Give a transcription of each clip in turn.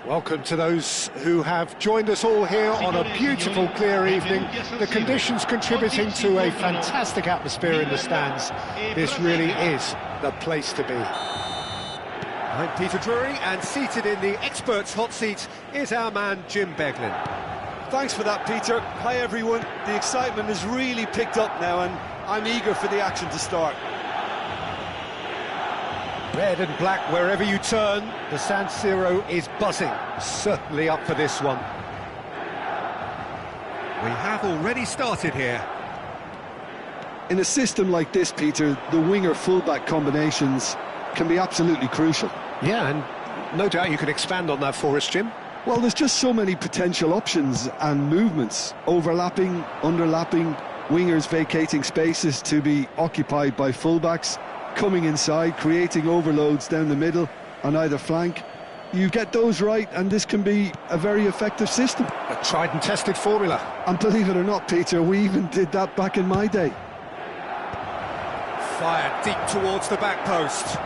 Welcome to those who have joined us all here on a beautiful, clear evening. The conditions contributing to a fantastic atmosphere in the stands. This really is the place to be. I'm Peter Drury, and seated in the experts' hot seat is our man Jim Beglin. Thanks for that, Peter. Hi, everyone. The excitement has really picked up now, and I'm eager for the action to start. Red and black wherever you turn, the San Siro is buzzing. Certainly up for this one. We have already started here. In a system like this, Peter, the winger-fullback combinations can be absolutely crucial. Yeah, and no doubt you can expand on that for us, Jim. Well, there's just so many potential options and movements. Overlapping, underlapping, wingers vacating spaces to be occupied by fullbacks, coming inside, creating overloads down the middle on either flank. You get those right and this can be a very effective system. A tried and tested formula. And believe it or not, Peter, we even did that back in my day. Fired deep towards the back post.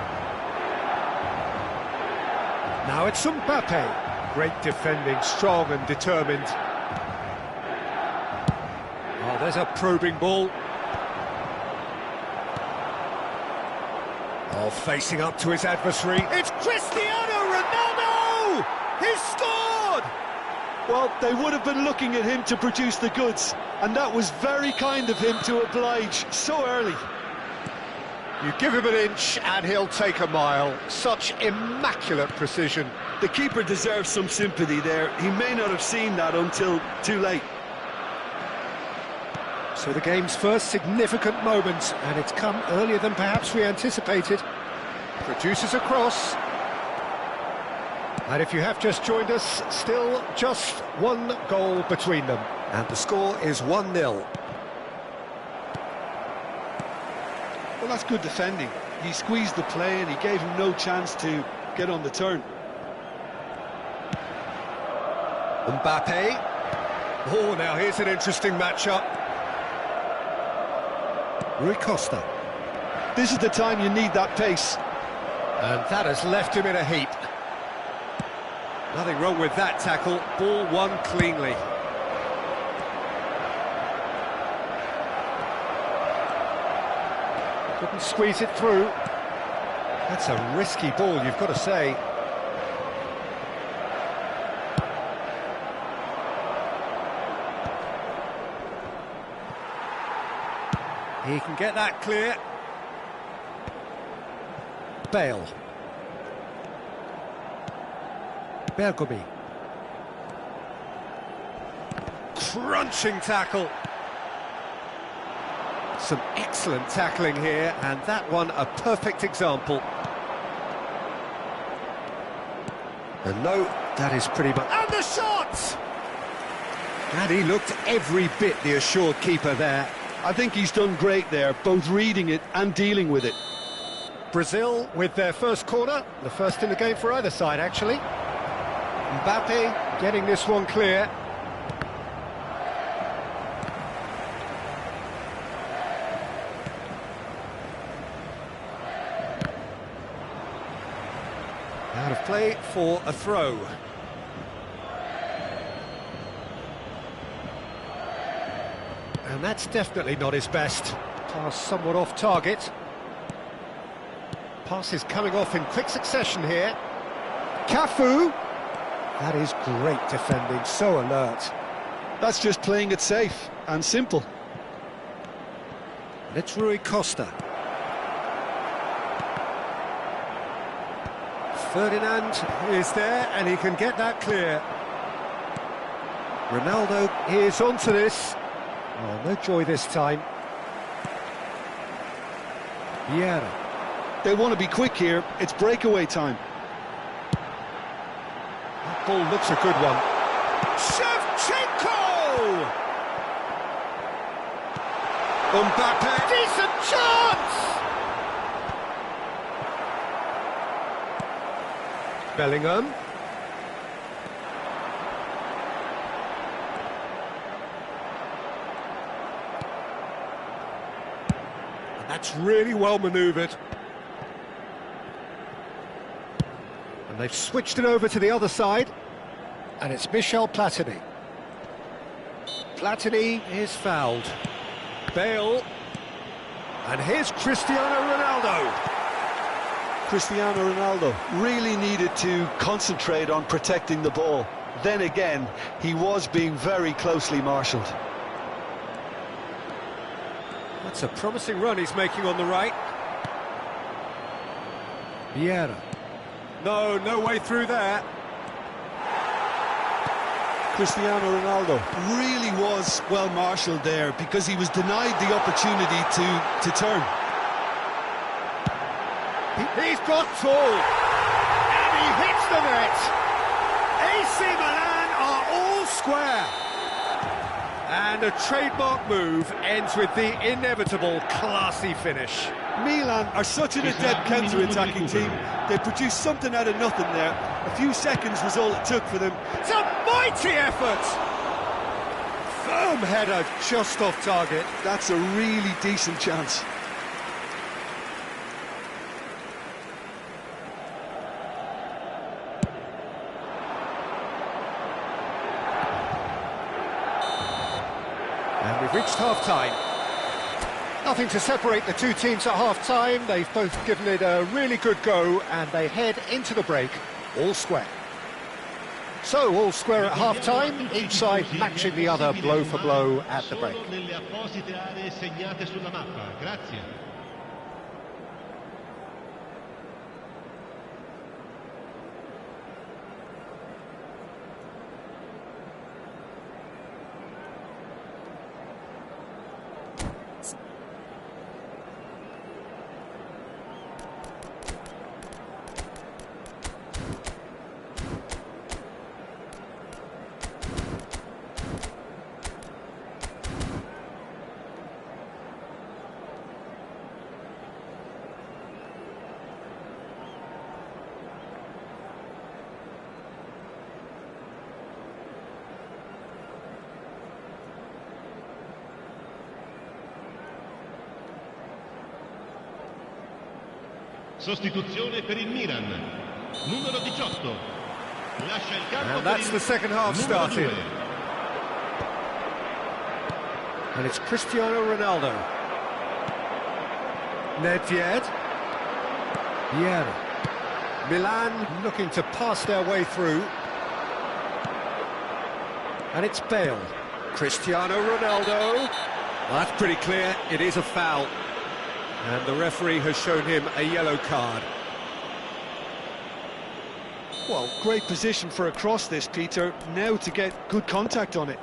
Now it's Mbappe. Great defending, strong and determined. Oh, there's a probing ball. Oh, facing up to his adversary. It's Cristiano Ronaldo! He's scored! Well, they would have been looking at him to produce the goods, and that was very kind of him to oblige so early. You give him an inch and he'll take a mile. Such immaculate precision. The keeper deserves some sympathy there. He may not have seen that until too late. So the game's first significant moment, and it's come earlier than perhaps we anticipated. Produces a cross. And if you have just joined us, still just one goal between them. And the score is 1-0. Well, that's good defending. He squeezed the play and he gave him no chance to get on the turn. Mbappe. Oh, now here's an interesting matchup. Rui Costa. This is the time you need that pace. And that has left him in a heap. Nothing wrong with that tackle. Ball won cleanly. Couldn't squeeze it through. That's a risky ball, you've got to say. He can get that clear. Bale. Bergomi. Crunching tackle. Some excellent tackling here, and that one a perfect example. And no, that is pretty much... And the shot! And he looked every bit the assured keeper there. I think he's done great there, both reading it and dealing with it. Brazil with their first corner, the first in the game for either side, actually. Mbappe getting this one clear. Out of play for a throw. And that's definitely not his best. Pass somewhat off target. Pass is coming off in quick succession here. Cafu. That is great defending, so alert. That's just playing it safe and simple. And it's Rui Costa. Ferdinand is there, and he can get that clear. Ronaldo is onto this. Oh, no joy this time. Vieira. They want to be quick here. It's breakaway time. That ball looks a good one. Shevchenko! Mbappe. Decent chance! Bellingham. That's really well manoeuvred. And they've switched it over to the other side. And it's Michel Platini. Platini is fouled. Bale. And here's Cristiano Ronaldo. Cristiano Ronaldo really needed to concentrate on protecting the ball. Then again, he was being very closely marshalled. That's a promising run he's making on the right. Vieira. No way through there. Cristiano Ronaldo really was well marshalled there because he was denied the opportunity to turn. He's got full, and he hits the net. AC Milan are all square. And a trademark move ends with the inevitable classy finish. Milan are such an adept counter-attacking team. They produced something out of nothing there. A few seconds was all it took for them. It's a mighty effort! Firm header just off target. That's a really decent chance. And we've reached half-time. Nothing to separate the two teams at half-time. They've both given it a really good go, and they head into the break all square. So, all square at half-time, each side matching the other blow for blow at the break. Sostituzione per il Milan. Numero 18. Lascia il campo. And that's the second half started. And it's Cristiano Ronaldo. Nedved. Vieira. Milan looking to pass their way through. And it's Bale. Cristiano Ronaldo. Well, that's pretty clear. It is a foul. And the referee has shown him a yellow card. Well, great position for a cross this, Peter. Now to get good contact on it.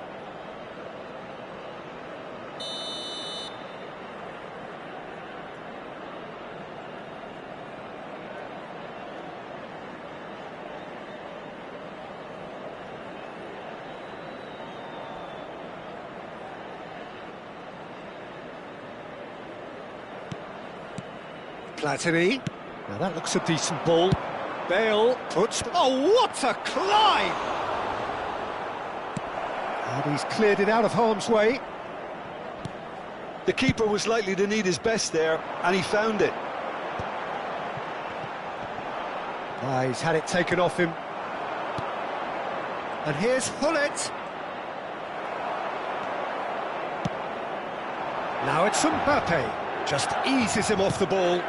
Platini. Now that looks a decent ball. Bale puts... Oh, what a climb! And he's cleared it out of harm's way. The keeper was likely to need his best there, and he found it. He's had it taken off him. And here's Hullet. Now it's Mbappe. Just eases him off the ball.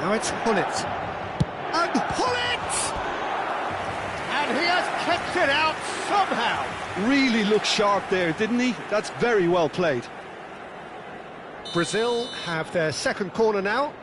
Now it's Hullet. And Hullet! And he has kept it out somehow. Really looked sharp there, didn't he? That's very well played. Brazil have their second corner now.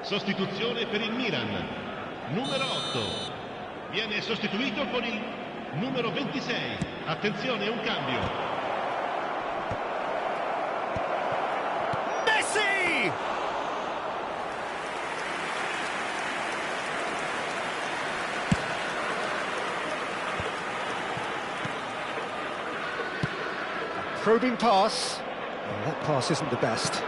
Sostituzione per il Milan. Numero 8. Viene sostituito con il numero 26. Attenzione, un cambio. Messi! Probing pass. Oh, that pass isn't the best.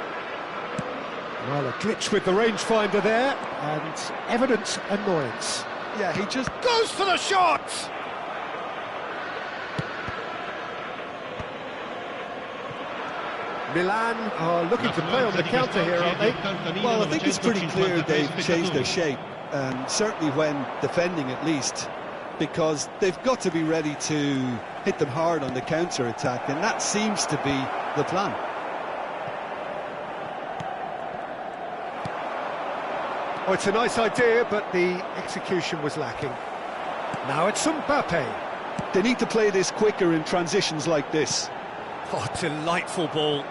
Well, a glitch with the rangefinder there, and evident annoyance. Yeah, he just Goes for the shot! Milan are looking to play on the counter here, aren't they? Well, I think it's pretty clear they've changed their shape, certainly when defending at least, because they've got to be ready to hit them hard on the counter-attack, and that seems to be the plan. Oh, it's a nice idea, but the execution was lacking. Now it's Mbappe. They need to play this quicker in transitions like this. Oh, delightful ball.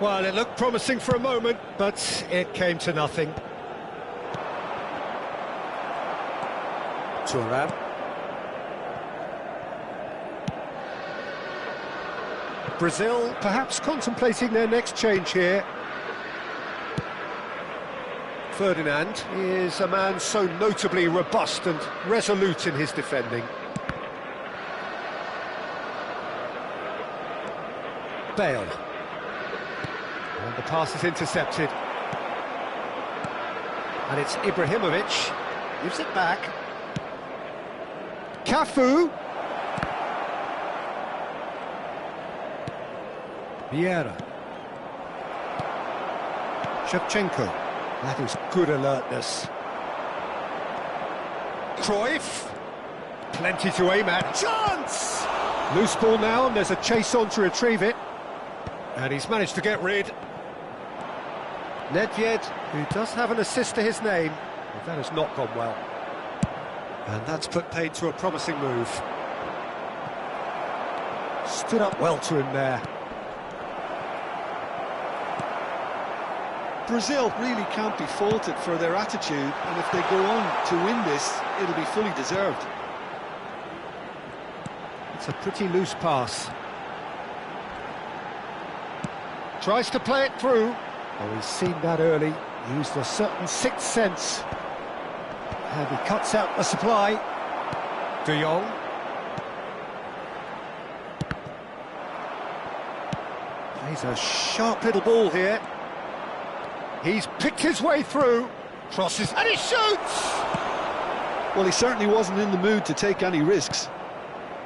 Well, it looked promising for a moment, but it came to nothing. Thuram. Brazil perhaps contemplating their next change here. Ferdinand is a man so notably robust and resolute in his defending. Bale. And the pass is intercepted. And it's Ibrahimovic. Gives it back. Cafu. Vieira. Shevchenko. That is good alertness. Cruyff. Plenty to aim at. Chance! Loose ball now, and there's a chase on to retrieve it. And he's managed to get rid. Nedved, who does have an assist to his name, but that has not gone well. And that's put paid to a promising move. Stood up well to him there. Brazil really can't be faulted for their attitude, and if they go on to win this, it'll be fully deserved. It's a pretty loose pass. Tries to play it through. Oh, he's seen that early. Used a certain sixth sense. And he cuts out the supply. De Jong. Plays a sharp little ball here. He's picked his way through. Crosses and he shoots! Well, he certainly wasn't in the mood to take any risks.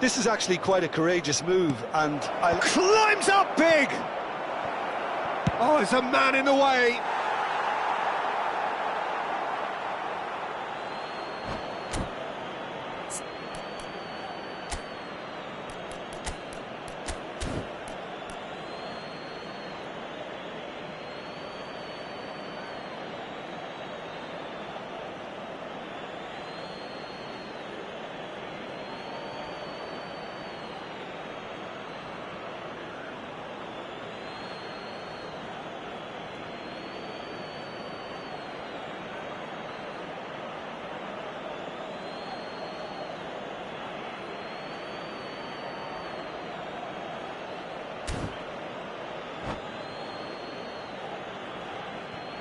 This is actually quite a courageous move, and climbs up big! Oh, there's a man in the way.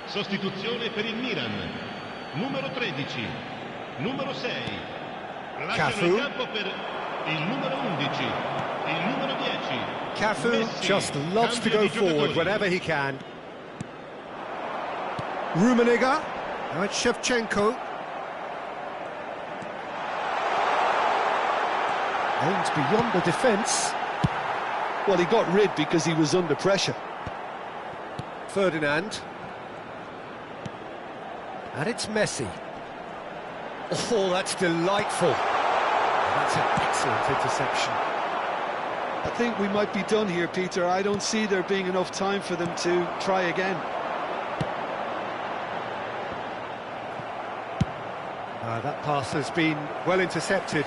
Sostituzione per il Milan. Numero 13. Numero 6. Lasciano il campo per il numero 11. Il numero 10. Cafu Messi. just loves to go forward whenever he can. Rummenigge. Now it's Shevchenko. Aims beyond the defence. well, he got rid because he was under pressure. Ferdinand. And it's Messi. Oh, that's delightful. That's an excellent interception. I think we might be done here, Peter. I don't see there being enough time for them to try again. That pass has been well intercepted.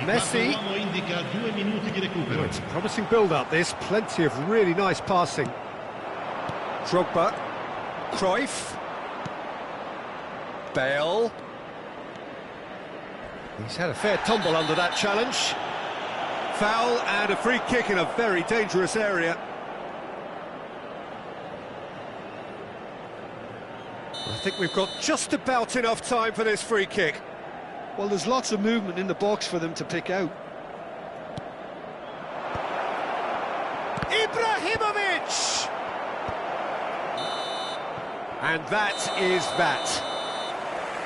Messi. Oh, it's a promising build-up, this. Plenty of really nice passing. Drogba. Cruyff. Bale. He's had a fair tumble under that challenge. Foul and a free kick in a very dangerous area. I think we've got just about enough time for this free kick. Well, there's lots of movement in the box for them to pick out. Ibrahimovic! And that is that.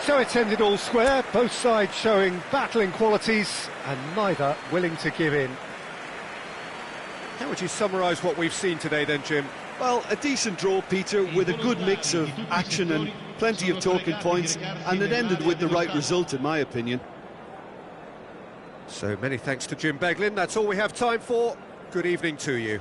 So it's ended all square, both sides showing battling qualities and neither willing to give in. How would you summarise what we've seen today then, Jim? Well, a decent draw, Peter, with a good mix of action and plenty of talking points, and it ended with the right result, in my opinion. So many thanks to Jim Beglin. That's all we have time for. Good evening to you.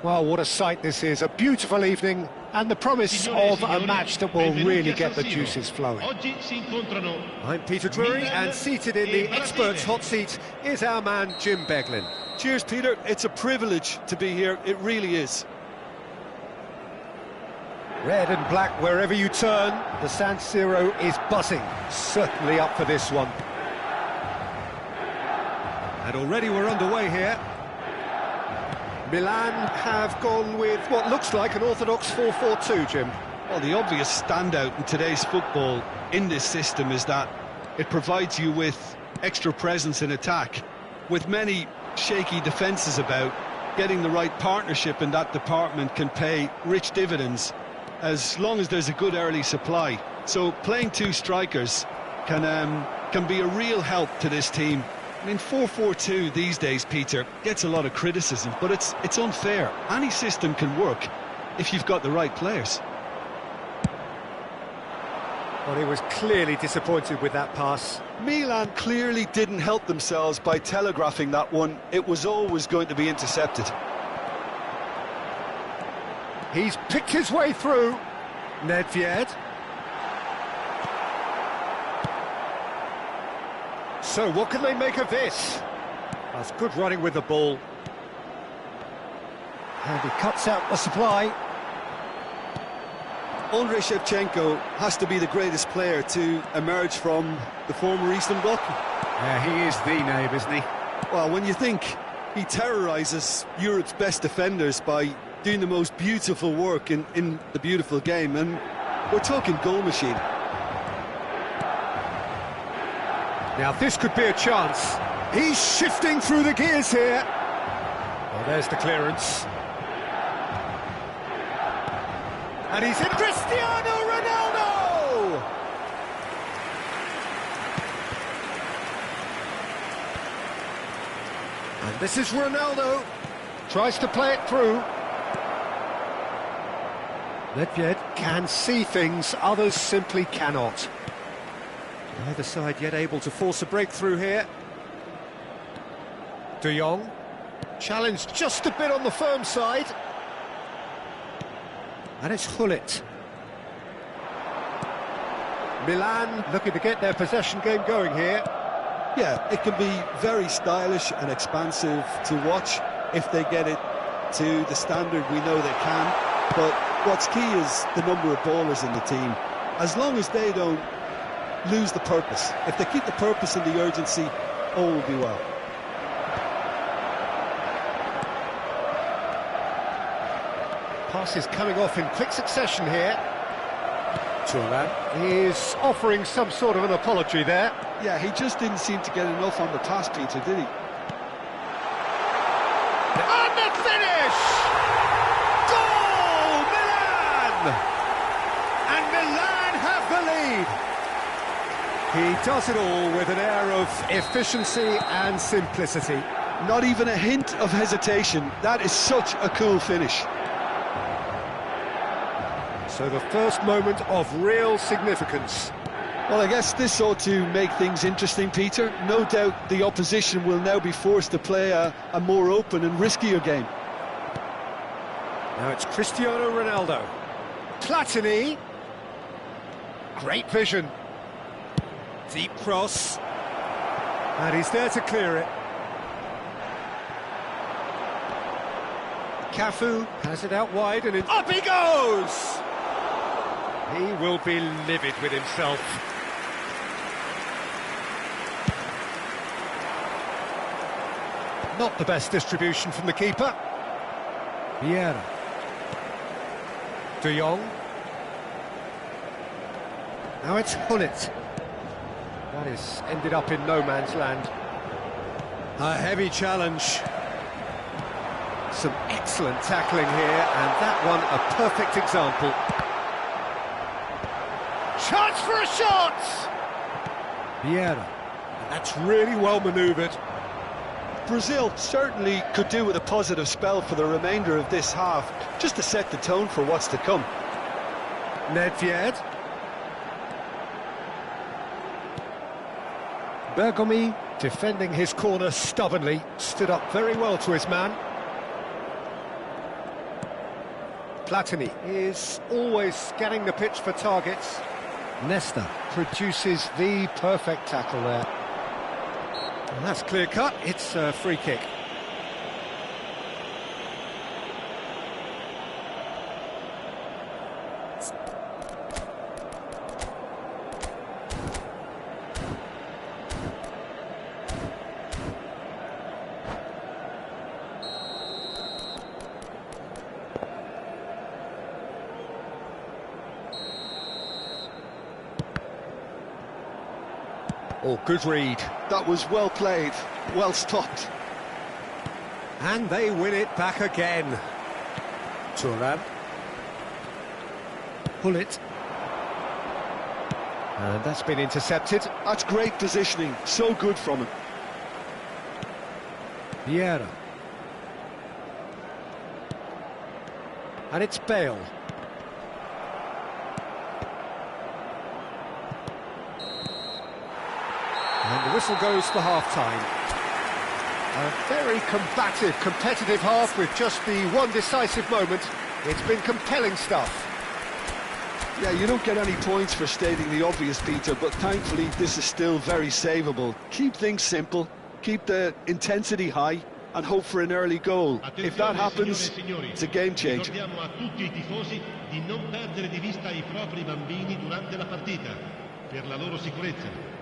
Well, what a sight this is, a beautiful evening and the promise of a match that will really get the juices flowing. I'm Peter Drury, and seated in the experts' hot seat is our man Jim Beglin. Cheers, Peter. It's a privilege to be here, it really is. Red and black wherever you turn, the San Siro is buzzing, certainly up for this one. And already we're underway here. Milan have gone with what looks like an orthodox 4-4-2, Jim. Well, the obvious standout in today's football in this system is that it provides you with extra presence in attack. With many shaky defences about, getting the right partnership in that department can pay rich dividends as long as there's a good early supply. So playing two strikers can be a real help to this team. I mean, 4-4-2 these days, Peter, gets a lot of criticism, but it's unfair. Any system can work if you've got the right players. Well, he was clearly disappointed with that pass. Milan clearly didn't help themselves by telegraphing that one. It was always going to be intercepted. He's picked his way through. Nedved. So what can they make of this? That's good running with the ball. And he cuts out the supply. Andrei Shevchenko has to be the greatest player to emerge from the former Eastern Bloc. Yeah, he is the name, isn't he? Well, when you think he terrorises Europe's best defenders by doing the most beautiful work in the beautiful game, and we're talking goal machine. Now this could be a chance. He's shifting through the gears here. Well, there's the clearance. And he's in. Cristiano Ronaldo! And this is Ronaldo. Tries to play it through. Nedved can see things others simply cannot. Neither side yet able to force a breakthrough here. De Jong, challenged just a bit on the firm side. And it's Gullit. Milan looking to get their possession game going here. Yeah, it can be very stylish and expansive to watch if they get it to the standard we know they can. But what's key is the number of ballers in the team. As long as they don't lose the purpose. If they keep the purpose and the urgency, all will be well. Pass is coming off in quick succession here. Thuram is offering some sort of an apology there. Yeah, he just didn't seem to get enough on the pass, Peter, did he? And the finish! Goal, Milan! And Milan have the lead. He does it all with an air of efficiency and simplicity. Not even a hint of hesitation. That is such a cool finish. So the first moment of real significance. Well, I guess this ought to make things interesting, Peter. No doubt the opposition will now be forced to play a more open and riskier game. Now it's Cristiano Ronaldo. Platini. Great vision. Deep cross. And he's there to clear it. Cafu has it out wide and up he goes! He will be livid with himself. Not the best distribution from the keeper. Vieira. De Jong. Now it's Gullit. That is ended up in no man's land. A heavy challenge. Some excellent tackling here, and that one a perfect example. Chance for a shot! Vieira. And that's really well manoeuvred. Brazil certainly could do with a positive spell for the remainder of this half, just to set the tone for what's to come. Nedved. Bergomi, defending his corner stubbornly, stood up very well to his man. Platini is always scanning the pitch for targets. Nesta produces the perfect tackle there. And that's clear cut, it's a free kick. Oh, good read. That was well played, well stopped. And they win it back again. Thuram. Pull it. And that's been intercepted. That's great positioning, so good from him. Vieira. And it's Bale. And the whistle goes for half-time. A very combative, competitive half with just the one decisive moment. It's been compelling stuff. Yeah, you don't get any points for stating the obvious, Peter, but thankfully this is still very savable. Keep things simple, keep the intensity high, and hope for an early goal. If that happens, it's a game changer. Ricordiamo a tutti I tifosi di non perdere di vista I propri bambini durante la partita, per la loro sicurezza.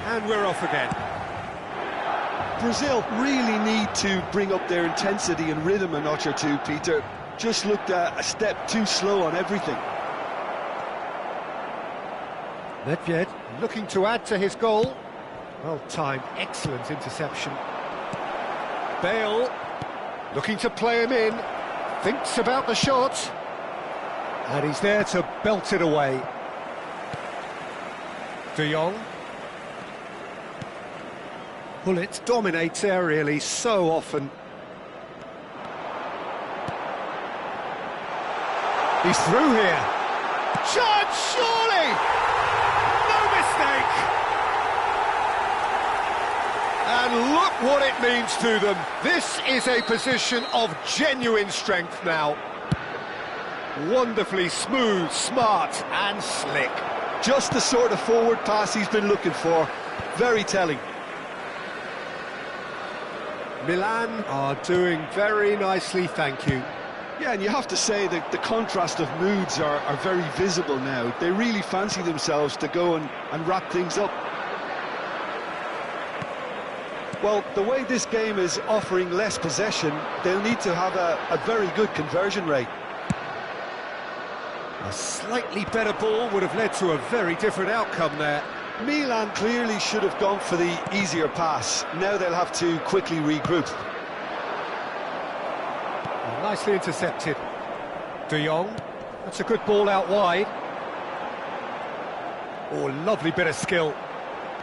And we're off again. Brazil really need to bring up their intensity and rhythm a notch or two, Peter. Just looked a step too slow on everything. Nedved looking to add to his goal. Well timed, excellent interception. Bale looking to play him in. Thinks about the shot. And he's there to belt it away. De Jong. Pullet dominates aerially so often. He's through here. Chance, surely! No mistake! And look what it means to them. This is a position of genuine strength now. Wonderfully smooth, smart and slick. Just the sort of forward pass he's been looking for. Very telling. Milan are doing very nicely, thank you. Yeah, and you have to say that the contrast of moods are very visible now. They really fancy themselves to go and wrap things up. Well, the way this game is offering less possession, they'll need to have a very good conversion rate. A slightly better ball would have led to a very different outcome there. Milan clearly should have gone for the easier pass. Now they'll have to quickly regroup. Nicely intercepted. De Jong. That's a good ball out wide. Oh, lovely bit of skill.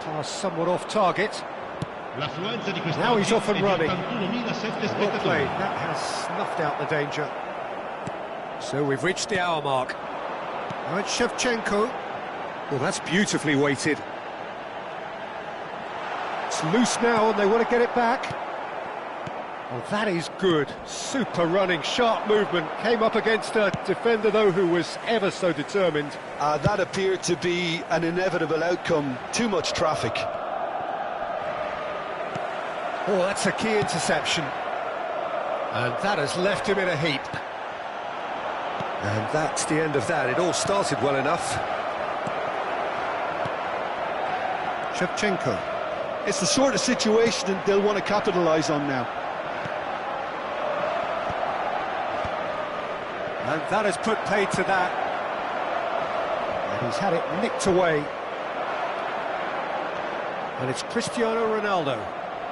Pass somewhat off target. Now he's off and running. Well played. That has snuffed out the danger. So we've reached the hour mark. Right, Shevchenko. Well, that's beautifully weighted. It's loose now and they want to get it back. Oh, that is good. Super running, sharp movement. Came up against a defender, though, who was ever so determined. That appeared to be an inevitable outcome. Too much traffic. Oh, that's a key interception. And that has left him in a heap. And that's the end of that. It all started well enough. Shevchenko. It's the sort of situation that they'll want to capitalise on now. And that has put paid to that. And he's had it nicked away. And it's Cristiano Ronaldo.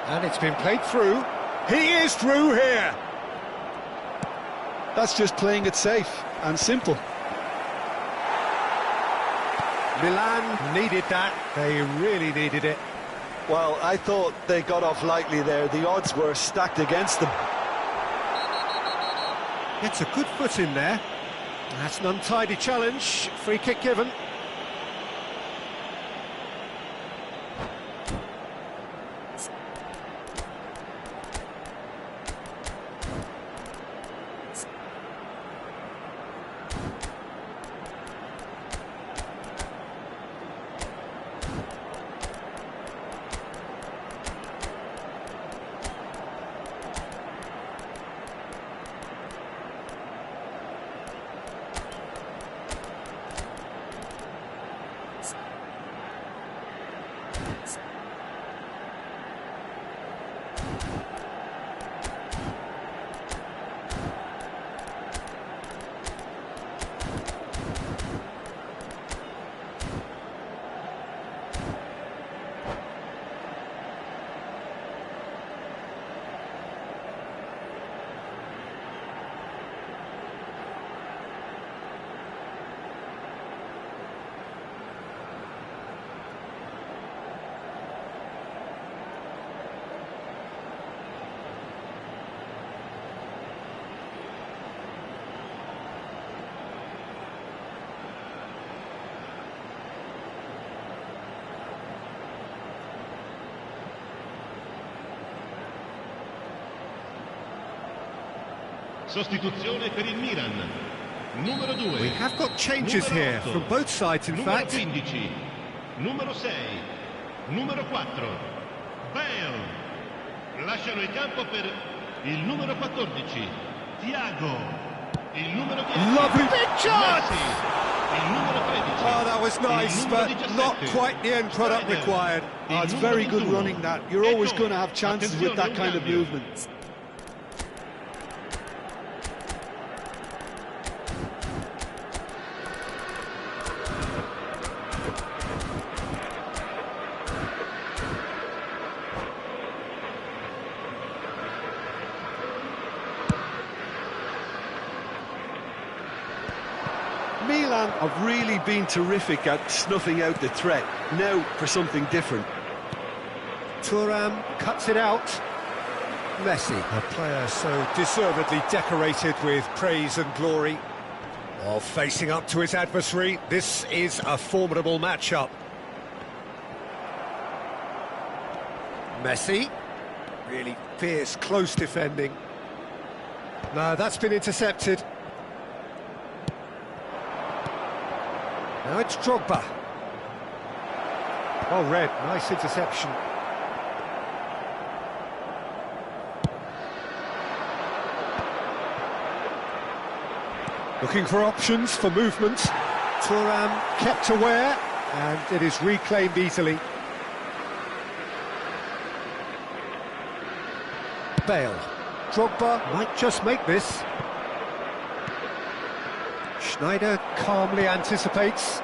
And it's been played through. He is through here. That's just playing it safe and simple. Milan needed that. They really needed it. Well, I thought they got off lightly there. The odds were stacked against them. Gets a good foot in there. That's an untidy challenge. Free kick given. Sostituzione per il Milan. Numero 2. We have got changes here from both sides, in fact. Numero 15. Numero 6. Numero 4. Bale. Lasciano il campo per il numero 14. Thiago. Il numero 10. Lovely big chance! Messi. Il numero 13. Oh, that was nice, but not quite the end product required. Oh, it's very good running that. You're always going to have chances with that kind of movement. Milan have really been terrific at snuffing out the threat. Now for something different. Thuram cuts it out. Messi, a player so deservedly decorated with praise and glory. While facing up to his adversary, this is a formidable matchup. Messi, really fierce, close defending. No, that's been intercepted. Now it's Drogba. Well read, nice interception. Looking for options for movement. Thuram kept aware, and it is reclaimed easily. Bale. Drogba might just make this. Schneider calmly anticipates.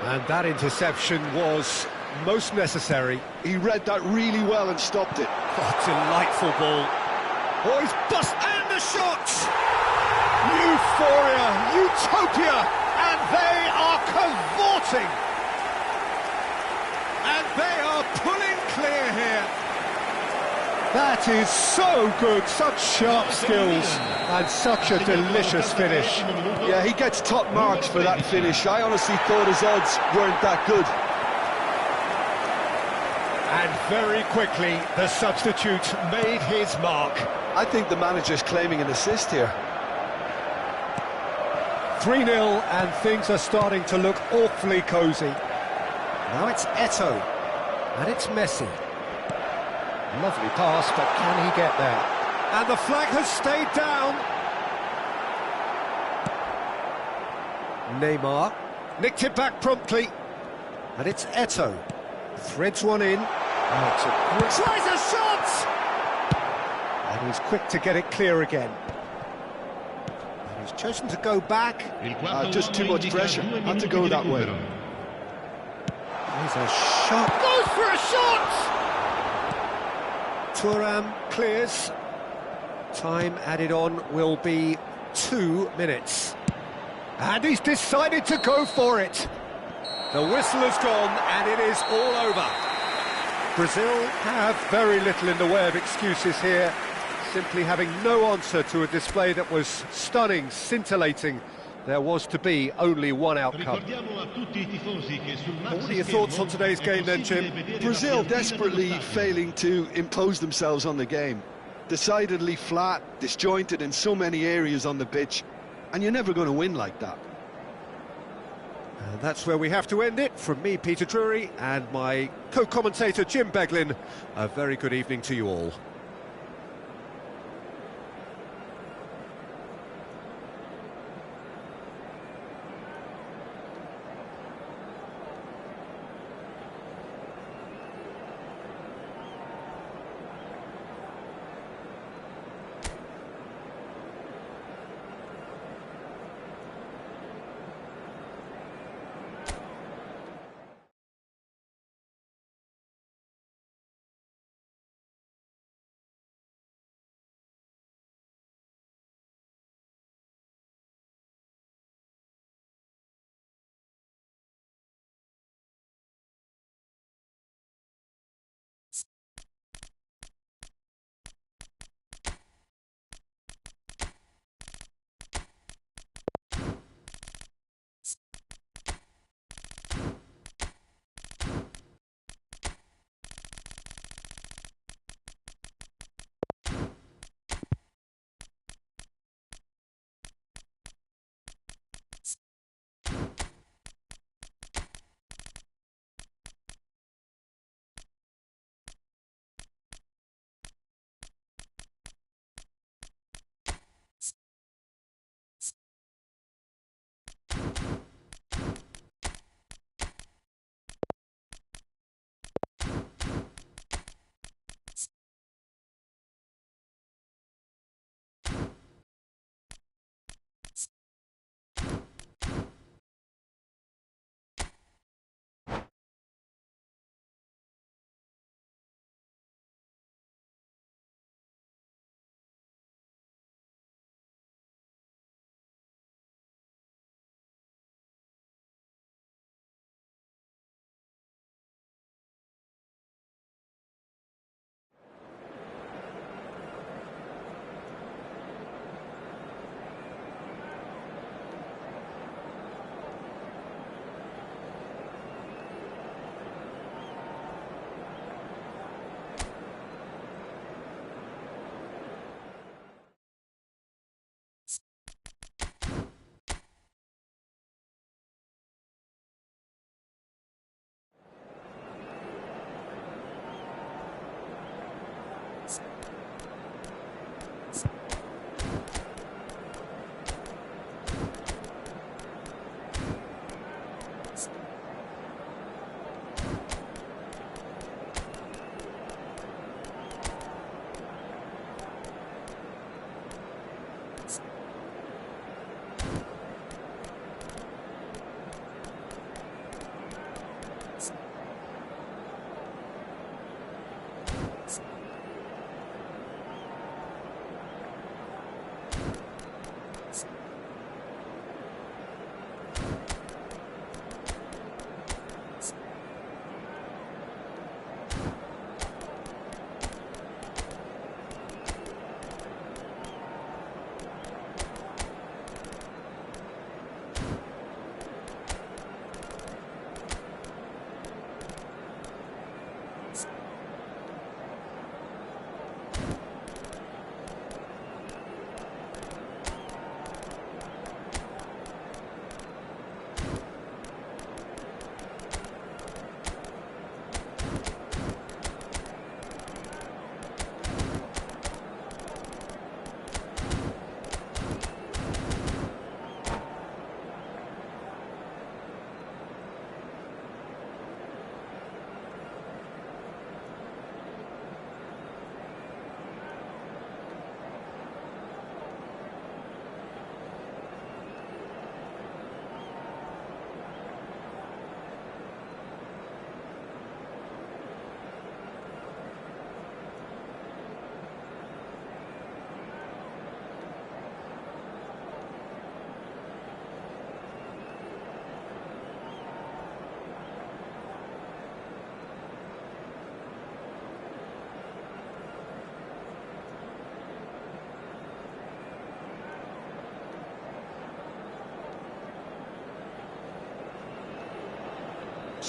And that interception was most necessary. He read that really well and stopped it. Oh, delightful ball. Oh, he's bust, and the shot! Euphoria, utopia, and they are cavorting. And they are pulling clear here. That is so good, such sharp skills, and such a delicious finish. Yeah, he gets top marks for that finish. I honestly thought his odds weren't that good. And very quickly, the substitute made his mark. I think the manager's claiming an assist here. 3-0, and things are starting to look awfully cosy. Now it's Eto'o, and it's Messi. Lovely pass, but can he get there? And the flag has stayed down. Neymar nicked it back promptly, and it's Eto'o. Threads one in. Oh, it's a great... Tries a shot! And he's quick to get it clear again. And he's chosen to go back. Just too much pressure. Had to go that way. There's a shot. Goes for a shot! Thuram clears. Time added on will be 2 minutes. And he's decided to go for it. The whistle has gone and it is all over. Brazil have very little in the way of excuses here. Simply having no answer to a display that was stunning, scintillating. There was to be only one outcome. What are your thoughts on today's game then, Jim? Brazil desperately failing to impose themselves on the game. Decidedly flat, disjointed in so many areas on the pitch, and you're never going to win like that. And that's where we have to end it. From me, Peter Drury, and my co-commentator, Jim Beglin, a very good evening to you all.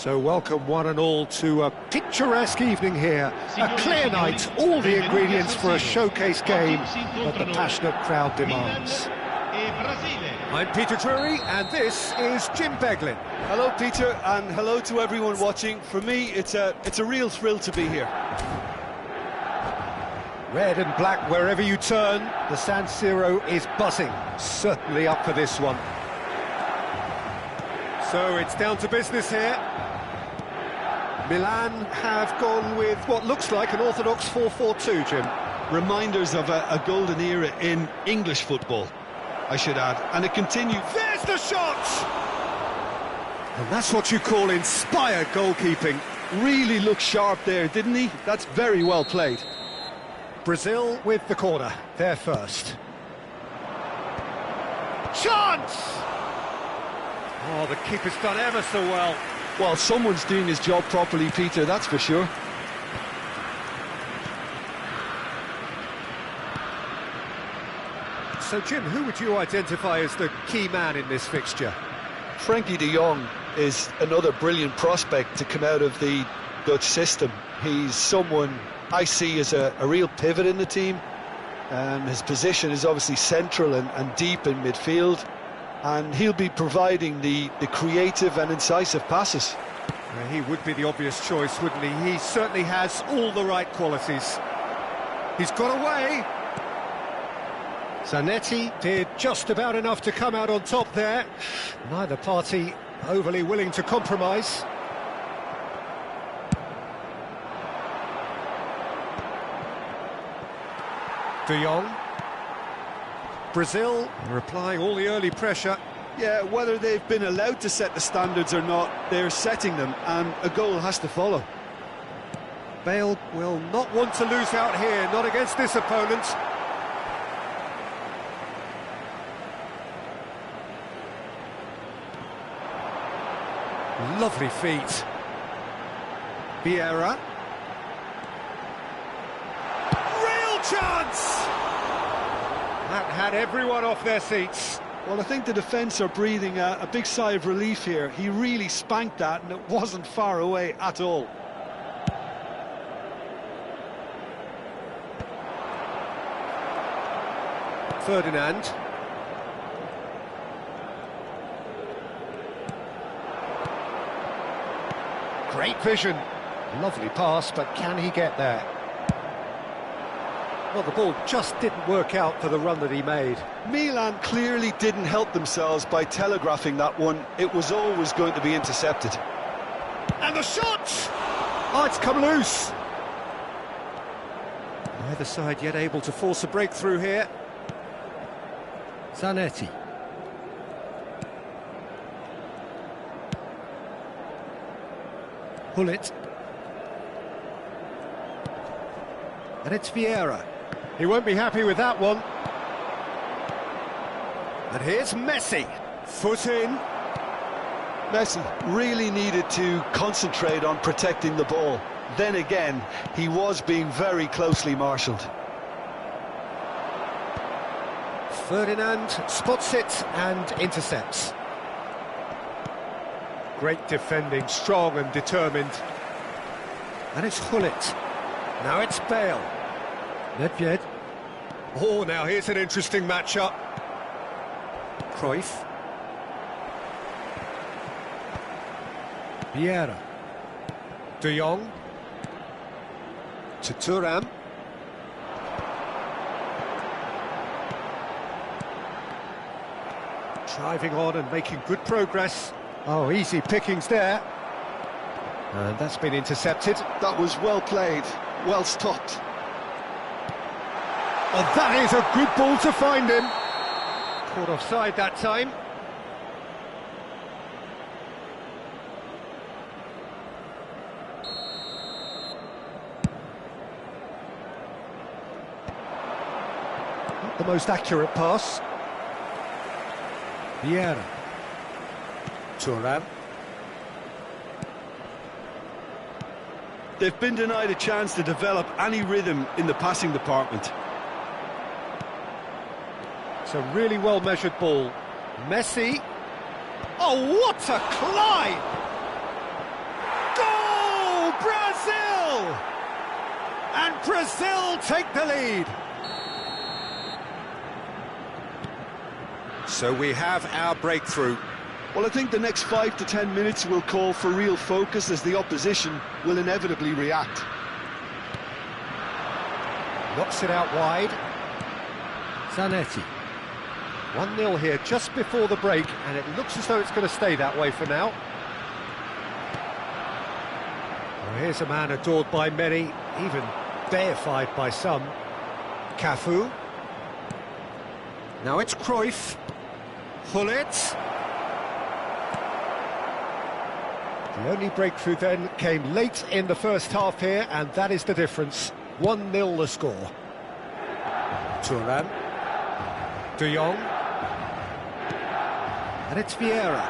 So welcome one and all to a picturesque evening here. A clear night, all the ingredients for a showcase game that the passionate crowd demands. I'm Peter Drury, and this is Jim Beglin. Hello, Peter, and hello to everyone watching. For me, it's a real thrill to be here. Red and black wherever you turn, the San Siro is buzzing. Certainly up for this one. So it's down to business here. Milan have gone with what looks like an orthodox 4-4-2, Jim. Reminders of a golden era in English football, I should add. And it continues. There's the shot! And that's what you call inspired goalkeeping. Really looked sharp there, didn't he? That's very well played. Brazil with the corner, they're first. Chance! Oh, the keeper's done ever so well. Well, someone's doing his job properly, Peter, that's for sure. So, Jim, who would you identify as the key man in this fixture? Frenkie de Jong is another brilliant prospect to come out of the Dutch system. He's someone I see as a real pivot in the team. His position is obviously central and deep in midfield. And he'll be providing the creative and incisive passes. He would be the obvious choice, wouldn't he? He certainly has all the right qualities. He's got away. Zanetti did just about enough to come out on top there. Neither party overly willing to compromise. De Jong. Brazil are applying all the early pressure. Yeah, whether they've been allowed to set the standards or not, they're setting them, and a goal has to follow. Bale will not want to lose out here, not against this opponent. Lovely feet. Vieira. Real chance! That had everyone off their seats. Well, I think the defence are breathing a big sigh of relief here. He really spanked that, and it wasn't far away at all. Ferdinand. Great vision. Lovely pass, but can he get there? Well, the ball just didn't work out for the run that he made. Milan clearly didn't help themselves by telegraphing that one. It was always going to be intercepted. And the shot! Oh, it's come loose. Neither side yet able to force a breakthrough here. Zanetti. Gullit. And it's Vieira. He won't be happy with that one. And here's Messi. Foot in. Messi really needed to concentrate on protecting the ball. Then again, he was being very closely marshalled. Ferdinand spots it and intercepts. Great defending, strong and determined. And it's Gullit. Now it's Bale. Nedved. Oh, now here's an interesting matchup. Cruyff. Vieira. De Jong. To Thuram. Driving on and making good progress. Oh, easy pickings there. And that's been intercepted. That was well played, well stopped. Oh, that is a good ball to find him. Caught offside that time. Not the most accurate pass. Vieira. Thuram. They've been denied a chance to develop any rhythm in the passing department. It's a really well-measured ball. Messi. Oh, what a climb! Goal! Brazil! And Brazil take the lead. So we have our breakthrough. Well, I think the next 5 to 10 minutes will call for real focus as the opposition will inevitably react. Knocks it out wide. Zanetti. 1-0 here just before the break, and it looks as though it's going to stay that way for now. Well, here's a man adored by many, even deified by some. Cafu. Now it's Cruyff. Gullit. The only breakthrough then came late in the first half here, and that is the difference. 1-0 the score. Thuram. De Jong. And it's Vieira.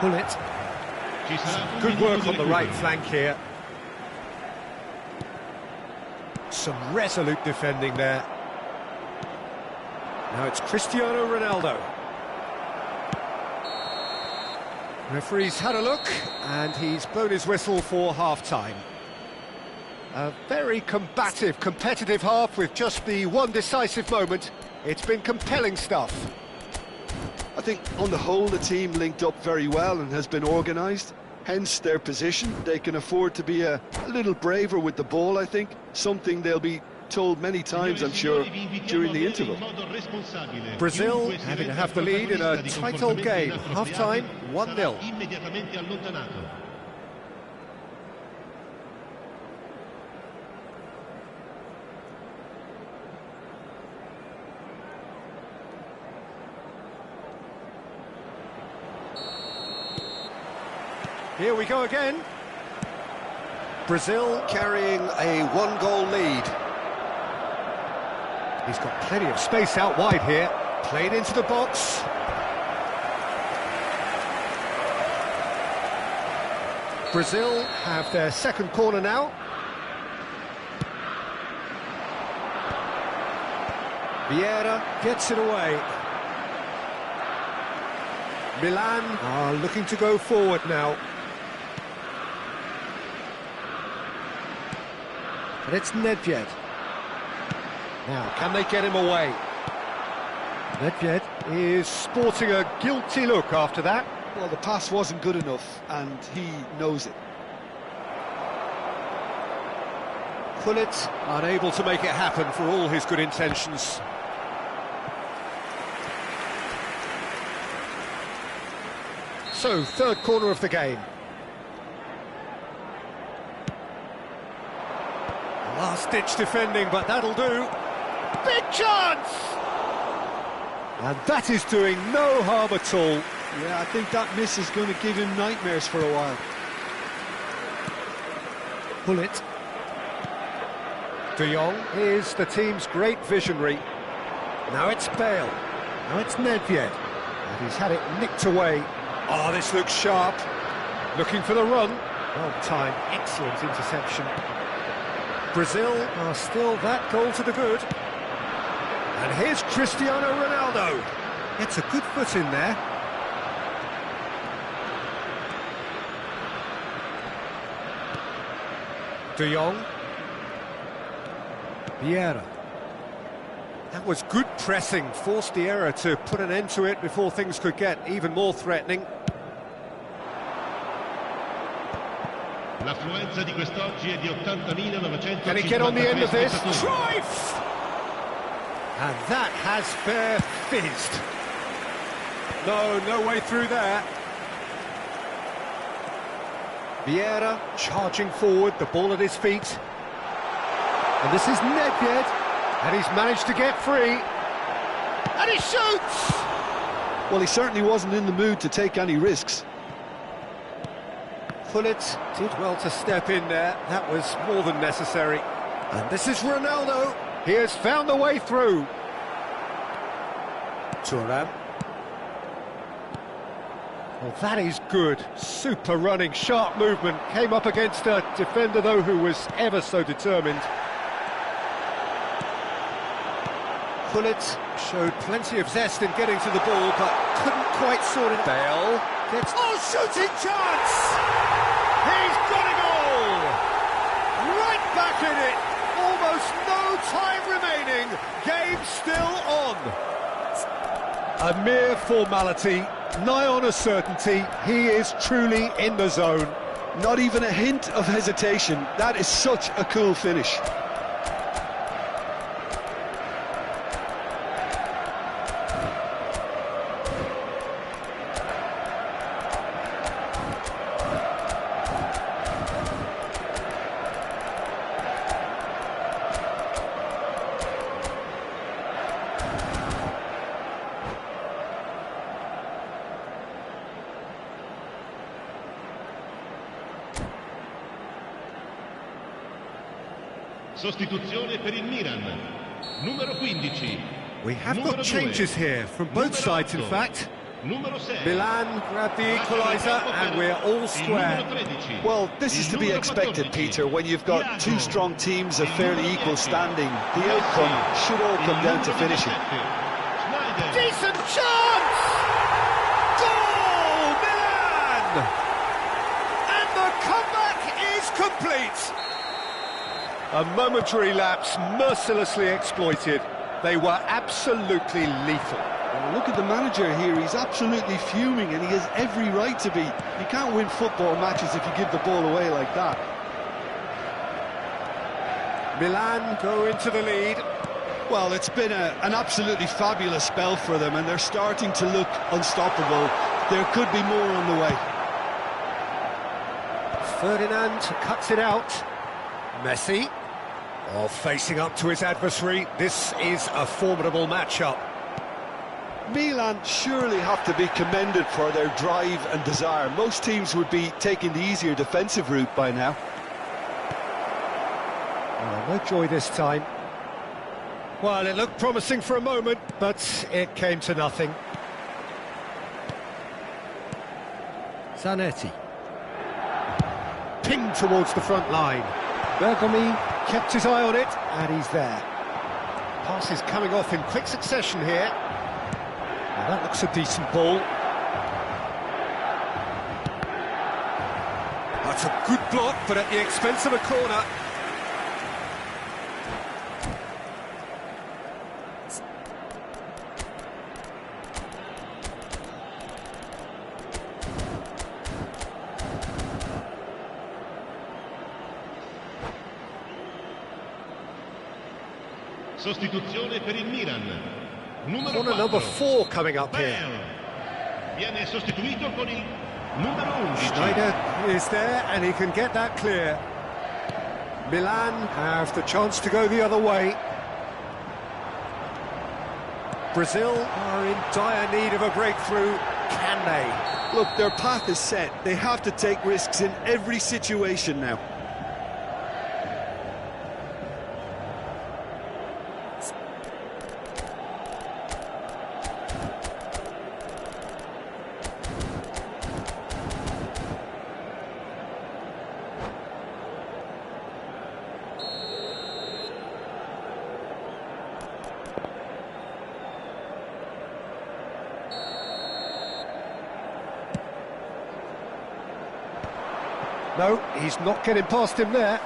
Gullit. Good work on the right flank here. Some resolute defending there. Now it's Cristiano Ronaldo. Referee's had a look, and he's blown his whistle for half-time. A very combative, competitive half with just the one decisive moment. It's been compelling stuff. I think on the whole the team linked up very well and has been organised, hence their position. They can afford to be a little braver with the ball, I think, something they'll be told many times, I'm sure, during the interval. Brazil having to have the lead in a tight old game. Half-time, 1-0. Here we go again. Brazil carrying a one-goal lead. He's got plenty of space out wide here. Played into the box. Brazil have their second corner now. Vieira gets it away. Milan are looking to go forward now. And it's Nedved. Now, can they get him away? Nedved is sporting a guilty look after that. Well, the pass wasn't good enough, and he knows it. Gullit unable to make it happen for all his good intentions. So, third corner of the game. Last-ditch defending, but that'll do. Big chance! And that is doing no harm at all. Yeah, I think that miss is going to give him nightmares for a while. Gullit. De Jong is the team's great visionary. Now it's Bale. Now it's Nedved. And he's had it nicked away. Oh, this looks sharp. Looking for the run. Well timed, excellent interception. Brazil are still that goal to the good. And here's Cristiano Ronaldo. Gets a good foot in there. De Jong. Vieira. That was good pressing, forced the error to put an end to it before things could get even more threatening. L'affluenza di quest'oggi è di 80.955. Can he get on the end of this? Cruyff! And that has fair fizzed. No way through there. Vieira charging forward, the ball at his feet. And this is Nedved, and he's managed to get free. And he shoots! Well, he certainly wasn't in the mood to take any risks. Gullit did well to step in there. That was more than necessary. And this is Ronaldo. He has found the way through. Thuram. Well, that is good. Super running, sharp movement. Came up against a defender, though, who was ever so determined. Pullet showed plenty of zest in getting to the ball, but couldn't quite sort it. Bale gets... Oh, shooting chance! He's got it all! Right back in it! Almost no time remaining. Game still on. A mere formality, nigh on a certainty. He is truly in the zone. Not even a hint of hesitation. That is such a cool finish. Sostituzione per il Milan. Numero 15. We have got changes here from both sides, in fact. Numero 6. Milan grabbed the equaliser and we're all square. Well, this is to be expected, Peter. When you've got two strong teams of fairly equal standing, the outcome should all come down to finishing. Decent chance! Goal, Milan! And the comeback is complete. A momentary lapse mercilessly exploited. They were absolutely lethal. Well, look at the manager here. He's absolutely fuming, and he has every right to be. You can't win football matches if you give the ball away like that. Milan go into the lead. Well, it's been an absolutely fabulous spell for them, and they're starting to look unstoppable. There could be more on the way. Ferdinand cuts it out. Messi, facing up to his adversary. This is a formidable matchup. Milan surely have to be commended for their drive and desire. Most teams would be taking the easier defensive route by now. No joy this time. Well, it looked promising for a moment, but it came to nothing. Zanetti. Pinged towards the front line. Bergomi kept his eye on it, and he's there. Pass is coming off in quick succession here. Now that looks a decent ball. That's a good block, but at the expense of a corner. Sostituzione per il Milan. Corner number 4 coming up here. Viene sostituito con il numero 11. Schneider is there and he can get that clear. Milan have the chance to go the other way. Brazil are in dire need of a breakthrough. Can they? Look, their path is set. They have to take risks in every situation now. No, he's not getting past him there.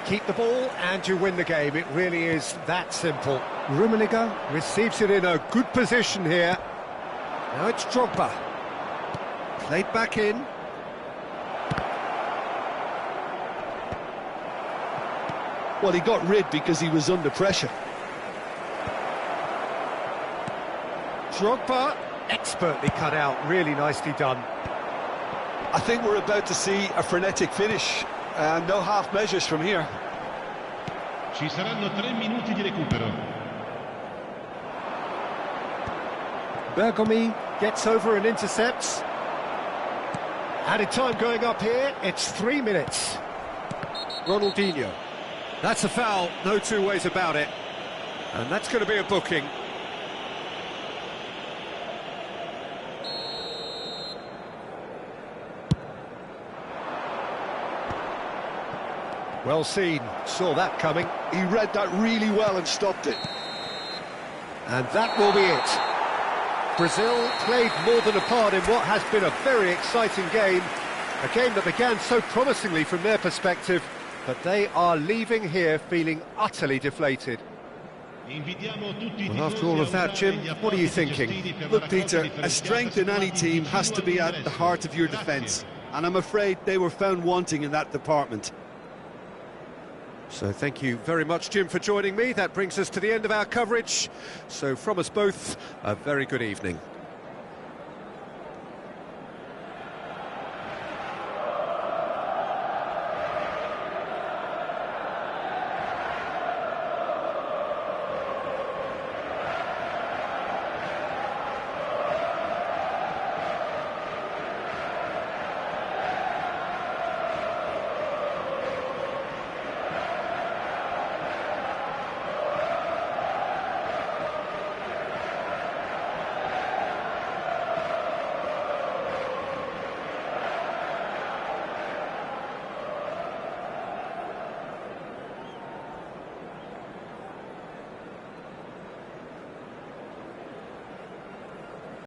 Keep the ball and you win the game. It really is that simple. Rummenigge receives it in a good position here. Now it's Drogba. Played back in. Well, he got rid because he was under pressure. Drogba, expertly cut out. Really nicely done. I think we're about to see a frenetic finish, and no half measures from here. Ci saranno 3 minuti di recupero. Bergomi gets over and intercepts. Added time going up here, it's 3 minutes. Ronaldinho. That's a foul, no two ways about it. And that's going to be a booking. Well seen, saw that coming. He read that really well and stopped it. And that will be it. Brazil played more than a part in what has been a very exciting game. A game that began so promisingly from their perspective, but they are leaving here feeling utterly deflated. Well, after all of that, Jim, what are you thinking? Look, Peter, a strength in any team has to be at the heart of your defence, and I'm afraid they were found wanting in that department. So thank you very much, Jim, for joining me. That brings us to the end of our coverage. So from us both, a very good evening.